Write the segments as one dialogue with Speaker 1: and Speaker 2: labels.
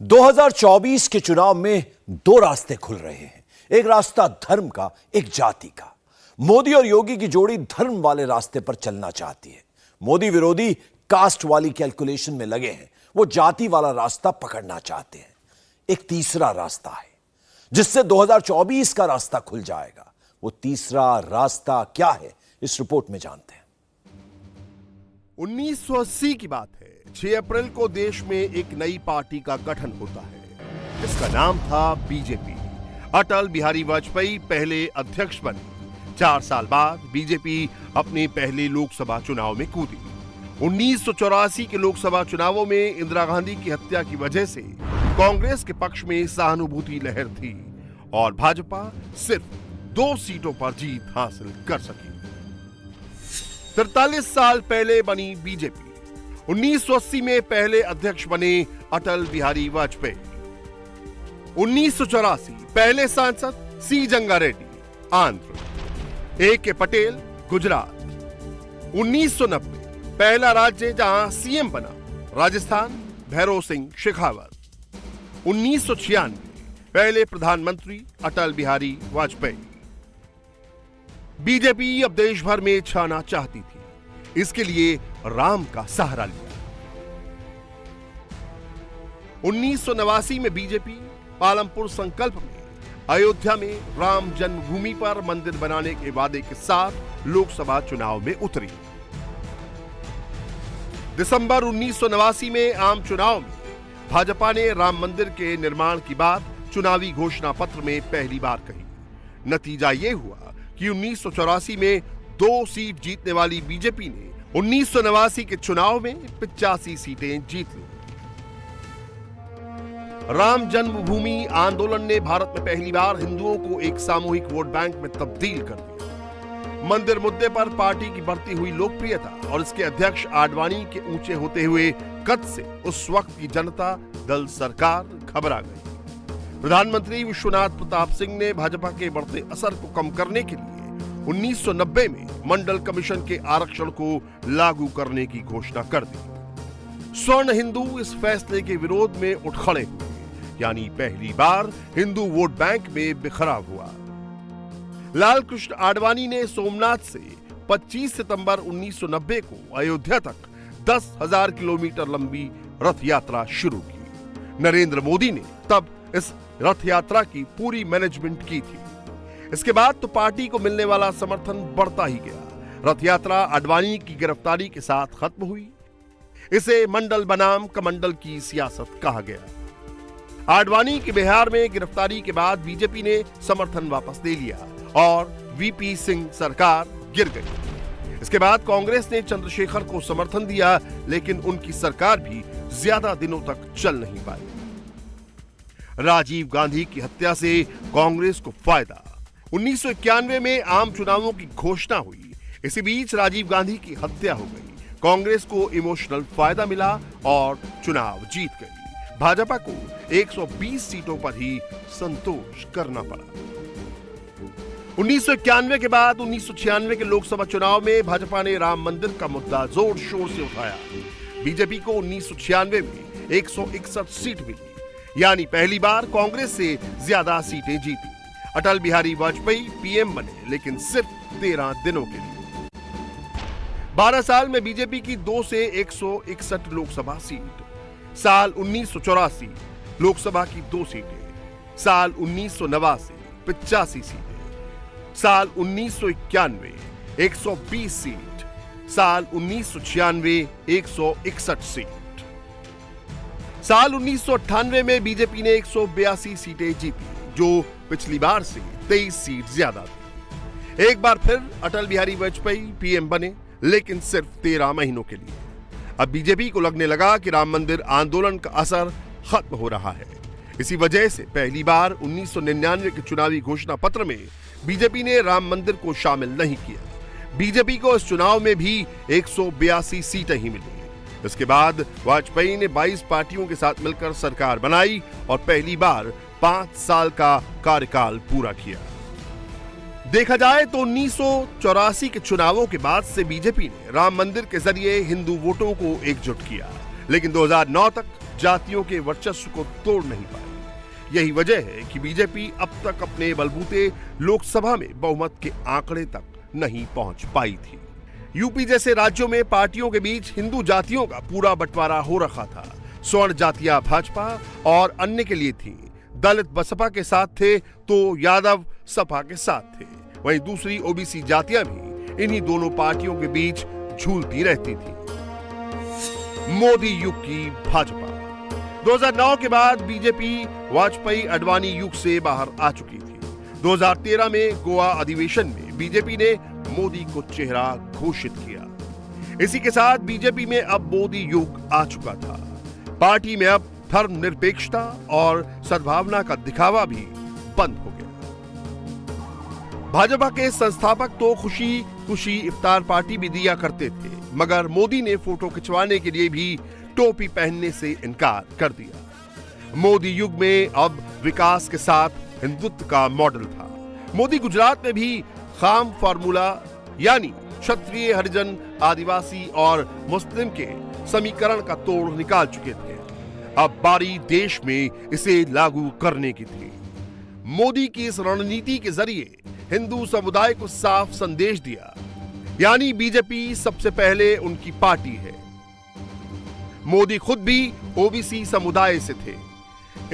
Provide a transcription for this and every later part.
Speaker 1: 2024 के चुनाव में दो रास्ते खुल रहे हैं। एक रास्ता धर्म का, एक जाति का। मोदी और योगी की जोड़ी धर्म वाले रास्ते पर चलना चाहती है। मोदी विरोधी कास्ट वाली कैलकुलेशन में लगे हैं। वो जाति वाला रास्ता पकड़ना चाहते हैं। एक तीसरा रास्ता है जिससे 2024 का रास्ता खुल जाएगा। वो तीसरा रास्ता क्या है, इस रिपोर्ट में जानते हैं।
Speaker 2: 1980 की बात है। 6 अप्रैल को देश में एक नई पार्टी का गठन होता है। इसका नाम था बीजेपी। अटल बिहारी वाजपेयी पहले अध्यक्ष बने। 4 साल बाद बीजेपी अपने पहले लोकसभा चुनाव में कूदी। 1984 के लोकसभा चुनावों में इंदिरा गांधी की हत्या की वजह से कांग्रेस के पक्ष में सहानुभूति लहर थी और भाजपा सिर्फ 2 सीटों पर जीत हासिल कर सकी। 43 साल पहले बनी बीजेपी। 1980 में पहले अध्यक्ष बने अटल बिहारी वाजपेयी। 1984 पहले सांसद सी जंगारेड्डी, आंध्र। ए.के. पटेल, गुजरात। 1990 पहला राज्य जहां सीएम बना राजस्थान, भैरों सिंह शेखावत। 1996 पहले प्रधानमंत्री अटल बिहारी वाजपेयी। बीजेपी अब देश भर में छाना चाहती थी। इसके लिए राम का सहारा लिया। 1989 में बीजेपी पालमपुर संकल्प में अयोध्या में राम जन्मभूमि पर मंदिर बनाने के वादे के साथ लोकसभा चुनाव में उतरी। दिसंबर 1989 में आम चुनाव में भाजपा ने राम मंदिर के निर्माण की बात चुनावी घोषणा पत्र में पहली बार कही। नतीजा यह हुआ कि 1984 में 2 सीट जीतने वाली बीजेपी ने 1989 के चुनाव में 85 सीटें जीत ली। राम जन्मभूमि आंदोलन ने भारत में पहली बार हिंदुओं को एक सामूहिक वोट बैंक में तब्दील कर दिया। मंदिर मुद्दे पर पार्टी की बढ़ती हुई लोकप्रियता और इसके अध्यक्ष आडवाणी के ऊंचे होते हुए कद से उस वक्त की जनता दल सरकार घबरा गई। प्रधानमंत्री विश्वनाथ प्रताप सिंह ने भाजपा के बढ़ते असर को कम करने के लिए 1990 में मंडल कमीशन के आरक्षण को लागू करने की घोषणा कर दी। स्वर्ण हिंदू इस फैसले के विरोध में उठ खड़े हुए, यानी पहली बार हिंदू वोट बैंक में बिखराव हुआ। लाल कृष्ण आडवाणी ने सोमनाथ से 25 सितंबर 1990 को अयोध्या तक 10,000 किलोमीटर लंबी रथ यात्रा शुरू की। नरेंद्र मोदी ने तब इस रथ यात्रा की पूरी मैनेजमेंट की थी। इसके बाद तो पार्टी को मिलने वाला समर्थन बढ़ता ही गया। रथ यात्रा आडवाणी की गिरफ्तारी के साथ खत्म हुई। इसे मंडल बनाम कमंडल की सियासत कहा गया। आडवाणी की बिहार में गिरफ्तारी के बाद बीजेपी ने समर्थन वापस ले लिया और वीपी सिंह सरकार गिर गई। इसके बाद कांग्रेस ने चंद्रशेखर को समर्थन दिया, लेकिन उनकी सरकार भी ज्यादा दिनों तक चल नहीं पाई। राजीव गांधी की हत्या से कांग्रेस को फायदा। 1991 में आम चुनावों की घोषणा हुई। इसी बीच राजीव गांधी की हत्या हो गई। कांग्रेस को इमोशनल फायदा मिला और चुनाव जीत गई। भाजपा को 120 सीटों पर ही संतोष करना पड़ा। 1991 के बाद 1996 के लोकसभा चुनाव में भाजपा ने राम मंदिर का मुद्दा जोर शोर से उठाया। बीजेपी को 1996 में 161 सीट मिली, यानी पहली बार कांग्रेस से ज्यादा सीटें जीती। अटल बिहारी वाजपेयी पीएम बने, लेकिन सिर्फ 13 दिनों के लिए। 12 साल में बीजेपी की 2 से 161 लोकसभा सीट। साल 1984 लोकसभा की 2 सीटें। साल 1989 85 सीटें। साल 1991 120 सीट। साल 1996 161 सीट। साल 1998 में बीजेपी ने 182 सीटें जीती, जो पिछली बार से 23 सीट ज्यादा थी। एक बार फिर अटल बिहारी वाजपेयी पीएम बने, लेकिन सिर्फ 13 महीनों के लिए। अब बीजेपी को लगने लगा कि राम मंदिर आंदोलन का असर खत्म हो रहा है। इसी वजह से पहली बार 1999 के चुनावी घोषणा पत्र में बीजेपी ने राम मंदिर को शामिल नहीं किया। बीजेपी को इस चुनाव में भी 182 सीटें ही मिली। इसके बाद वाजपेयी ने 22 पार्टियों के साथ मिलकर सरकार बनाई और पहली बार 5 साल का कार्यकाल पूरा किया। देखा जाए तो 1984 के चुनावों के बाद से बीजेपी ने राम मंदिर के जरिए हिंदू वोटों को एकजुट किया, लेकिन 2009 तक जातियों के वर्चस्व को तोड़ नहीं पाई। यही वजह है कि बीजेपी अब तक अपने बलबूते लोकसभा में बहुमत के आंकड़े तक नहीं पहुंच पाई थी। यूपी जैसे राज्यों में पार्टियों के बीच हिंदू जातियों का पूरा बंटवारा हो रखा था। स्वर्ण जातियां भाजपा और अन्य के लिए थीं, दलित बसपा के साथ थे तो यादव सपा के साथ थे। वहीं दूसरी ओबीसी जातियां भी इन्हीं दोनों पार्टियों के बीच झूलती रहती थी। मोदी युग की भाजपा 2009 के बाद बीजेपी वाजपेयी अडवाणी युग से बाहर आ चुकी थी। 2013 में गोवा अधिवेशन में बीजेपी ने मोदी को चेहरा घोषित किया। इसी के साथ बीजेपी में अब मोदी युग आ चुका था। पार्टी में अब धर्मनिरपेक्षता और सद्भावना का दिखावा भी बंद हो गया। भाजपा के संस्थापक तो खुशी खुशी इफ्तार पार्टी भी दिया करते थे, मगर मोदी ने फोटो खिंचवाने के लिए भी टोपी पहनने से इनकार कर दिया। मोदी युग में अब विकास के साथ हिंदुत्व का मॉडल था। मोदी गुजरात में भी खाम फार्मूला यानी क्षत्रिय, हरिजन, आदिवासी और मुस्लिम के समीकरण का तोड़ निकाल चुके थे। अब बारी देश में इसे लागू करने की थी। मोदी की इस रणनीति के जरिए हिंदू समुदाय को साफ संदेश दिया, यानी बीजेपी सबसे पहले उनकी पार्टी है। मोदी खुद भी ओबीसी समुदाय से थे।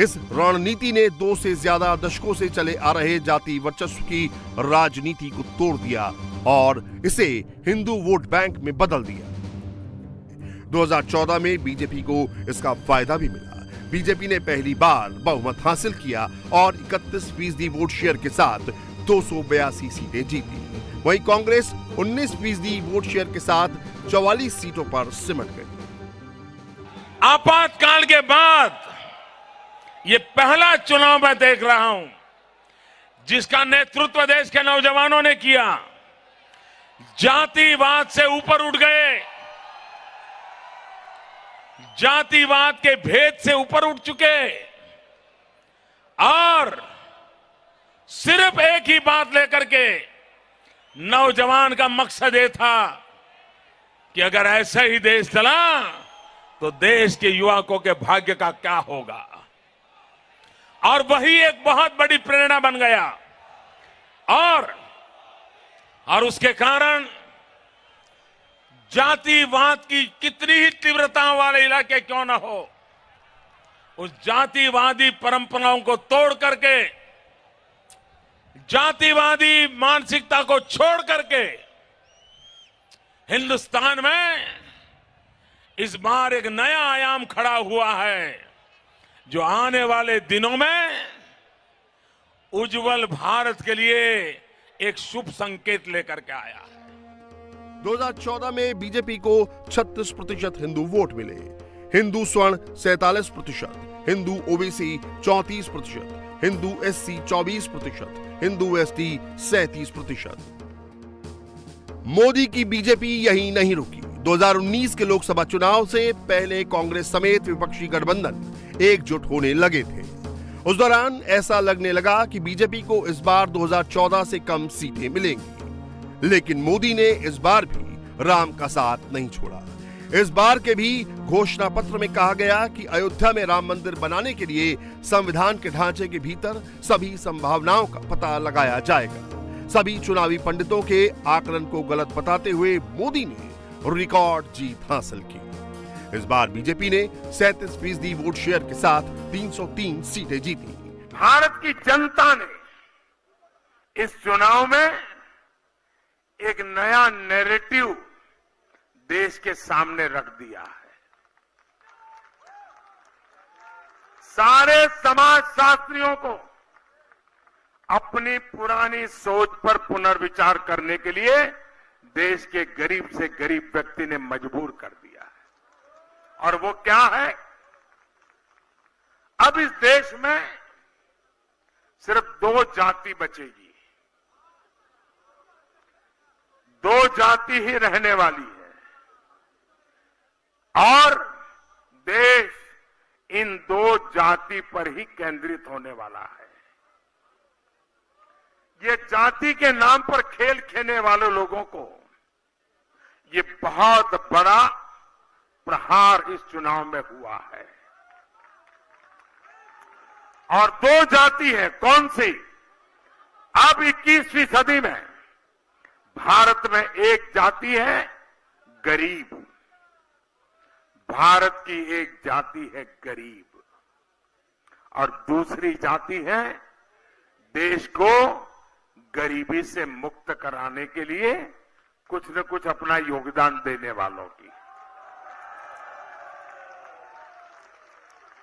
Speaker 2: इस रणनीति ने 2 से ज्यादा दशकों से चले आ रहे जाति वर्चस्व की राजनीति को तोड़ दिया और इसे हिंदू वोट बैंक में बदल दिया। 2014 में बीजेपी को इसका फायदा भी मिला। बीजेपी ने पहली बार बहुमत हासिल किया और 31% वोट शेयर के साथ 282 सीटें जीती। वहीं कांग्रेस 19% वोट शेयर के साथ 44 सीटों पर सिमट गई।
Speaker 3: आपातकाल के बाद ये पहला चुनाव मैं देख रहा हूं जिसका नेतृत्व देश के नौजवानों ने किया। जातिवाद से ऊपर उठ गए, जातिवाद के भेद से ऊपर उठ चुके और सिर्फ एक ही बात लेकर के नौजवान का मकसद ये था कि अगर ऐसा ही देश चला तो देश के युवकों के भाग्य का क्या होगा। और वही एक बहुत बड़ी प्रेरणा बन गया और उसके कारण जातिवाद की कितनी ही तीव्रता वाले इलाके क्यों ना हो, उस जातिवादी परंपराओं को तोड़ करके, जातिवादी मानसिकता को छोड़ करके हिंदुस्तान में इस बार एक नया आयाम खड़ा हुआ है जो आने वाले दिनों में उज्जवल भारत के लिए एक शुभ संकेत लेकर के आया है।
Speaker 2: 2014 में बीजेपी को 36% हिंदू वोट मिले। हिंदू स्वर्ण 47%, Hindu OBC 34%, Hindu SC 24%, Hindu ST 37%। Modi की बीजेपी यही नहीं रुकी। 2019 के लोकसभा चुनाव से पहले कांग्रेस समेत विपक्षी गठबंधन एकजुट होने लगे थे। उस दौरान ऐसा लगने लगा कि बीजेपी को इस बार 2014 से कम सीटें मिलेंगी, लेकिन मोदी ने इस बार भी राम का साथ नहीं छोड़ा। इस बार के भी घोषणा पत्र में कहा गया कि अयोध्या में राम मंदिर बनाने के लिए संविधान के ढांचे के भीतर सभी संभावनाओं का पता लगाया जाएगा। सभी चुनावी पंडितों के आकलन को गलत बताते हुए मोदी ने रिकॉर्ड जीत हासिल की। इस बार बीजेपी ने 37% वोट शेयर के साथ 303 सीटें जीती।
Speaker 4: भारत की जनता ने इस चुनाव में एक नया नैरेटिव देश के सामने रख दिया है। सारे समाजशास्त्रियों को अपनी पुरानी सोच पर पुनर्विचार करने के लिए देश के गरीब से गरीब व्यक्ति ने मजबूर कर दिया है। और वो क्या है? अब इस देश में सिर्फ 2 जाति बचेगी, 2 जाति ही रहने वाली है और देश इन 2 जाति पर ही केंद्रित होने वाला है। ये जाति के नाम पर खेल खेलने वाले लोगों को ये बहुत बड़ा प्रहार इस चुनाव में हुआ है। और दो जाति है, कौन सी? अब 21वीं सदी में भारत में एक जाति है गरीब। भारत की एक जाति है गरीब और दूसरी जाति है देश को गरीबी से मुक्त कराने के लिए कुछ न कुछ अपना योगदान देने वालों की।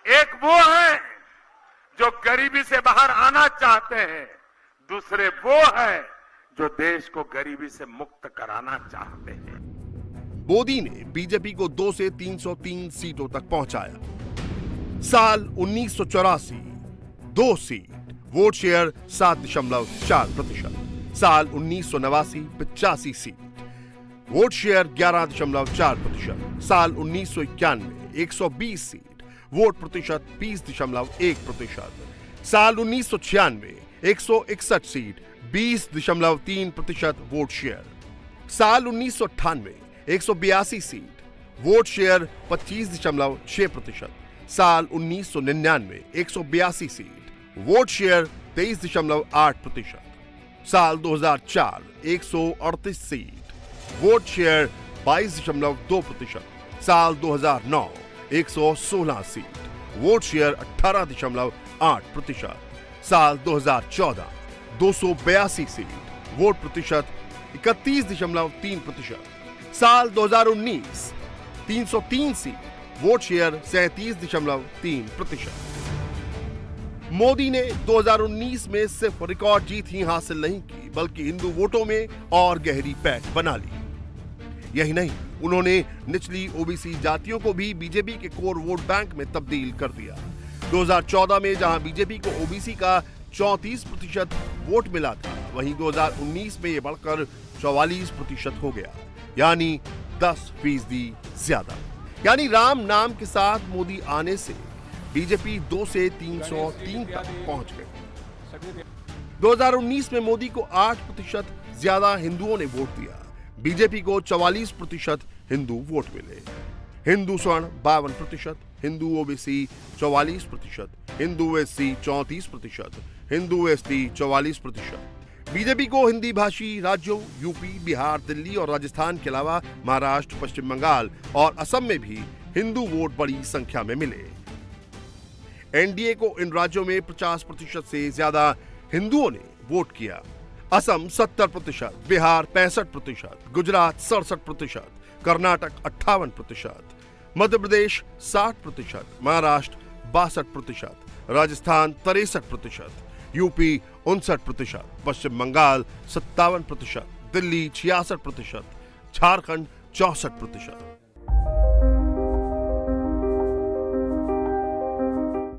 Speaker 4: एक वो है जो गरीबी से बाहर आना चाहते हैं, दूसरे वो है जो देश को गरीबी से मुक्त कराना चाहते हैं।
Speaker 2: मोदी ने बीजेपी को 2 से 303 सीटों तक पहुंचाया। साल 1984 2 सीट, वोट शेयर 7.4%। साल 1989 85 सीट, वोट शेयर 11.4%। साल 1991 120 सीट, वोट प्रतिशत 20.1%। साल 1996 161 सीट, 20.3% वोट शेयर। साल 1998 182 सीट, वोट शेयर 25.6%। साल 1999 182 सीट, वोट शेयर 23.8%। साल 2004 138 सीट, वोट शेयर 22.2%। साल 2009 116 सीट, वोट शेयर 18.8%। साल 2014 282 सीट, वोट प्रतिशत 31.3%। साल 2019 303 सीट, वोट शेयर 37.3%। मोदी ने 2019 में सिर्फ रिकॉर्ड जीत ही हासिल नहीं की, बल्कि हिंदू वोटों में और गहरी पैठ बना ली। यही नहीं, उन्होंने निचली ओबीसी जातियों को भी बीजेपी के कोर वोट बैंक में तब्दील कर दिया। 2014 में जहां बीजेपी को ओबीसी का 34% वोट मिला था, वहीं 2019 में यह बढ़कर 44% हो गया, यानी 10% ज्यादा। यानी राम नाम के साथ मोदी आने से बीजेपी 2 से 303 तक पहुंच गई। 2019 में मोदी को 8% ज्यादा हिंदुओं ने वोट दिया, बीजेपी को 44% हिंदू वोट मिले। हिंदू स्वर्ण 52%, Hindu OBC 44%, Hindu SC 34%, Hindu ST 44%। BJP को हिंदी भाषी राज्यों यूपी, बिहार, दिल्ली और राजस्थान के अलावा महाराष्ट्र, पश्चिम बंगाल और असम में भी हिंदू वोट बड़ी संख्या में मिले। एनडीए को इन राज्यों में 50% से ज्यादा हिंदुओं ने वोट किया। असम 70%, बिहार 65%, गुजरात 67%, कर्नाटक 58%, मध्य प्रदेश 60%, महाराष्ट्र 62%, राजस्थान 63%, यूपी 59%, पश्चिम बंगाल 57%, दिल्ली 66%, झारखंड 64%।